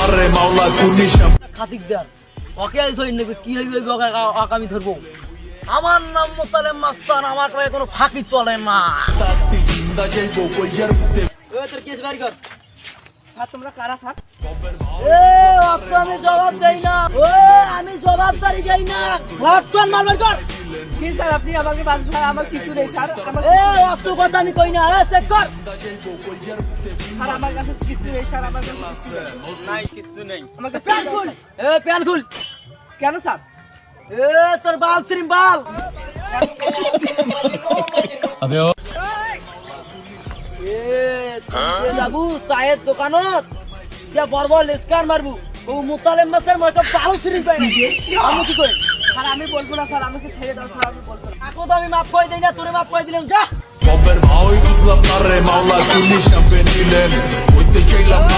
রে মাওলা কুনি খাতিক দেন ওকে আইছই নেবে কি হইবে ওকে আগামী ধরবো আমার নাম মোতালেম মাস্তান আমার কয়ে কোনো ফাঁকি চলে না তাতি জিন্দা যাইবো কইয়ার ফুটে ওই তোর কেস বাড়ি কর স্যার তোমরা কারা স্যার? এ অত আমি জবাব দেই না ও আমি জবাবদারি দেই না ঘটন মারবার কর কি স্যার আপনি আমাকে বাঁচান স্যার, আমার কিছু নেই স্যার, এ অত কথা আমি কই না এ চেক কর স্যার আমার কাছে কিছু নেই স্যার, আমার কাছে নাই কিছু নেই আমার কাছে প্যান খুল এ প্যান খুল কেন স্যার? এ তোর বাল শ্রীম বাল এ যাবু চায়ের দোকানত সে বড় বড় লেস্কার মারবু ও মুতালেম মাসের মতো ভালো শ্রীম পাই না আমি কি করি স্যার আমি বলবো না স্যার, আমাকে ছেড়ে দাও স্যার, আমি বলবো না। আকো তো আমি মাফ করে দেই না তোরে মাফ করে দিলাম যা কবের ভাই বুঝলাম না রে মাওলা কুনি সামনে নিলেন হইতে চাইলাম না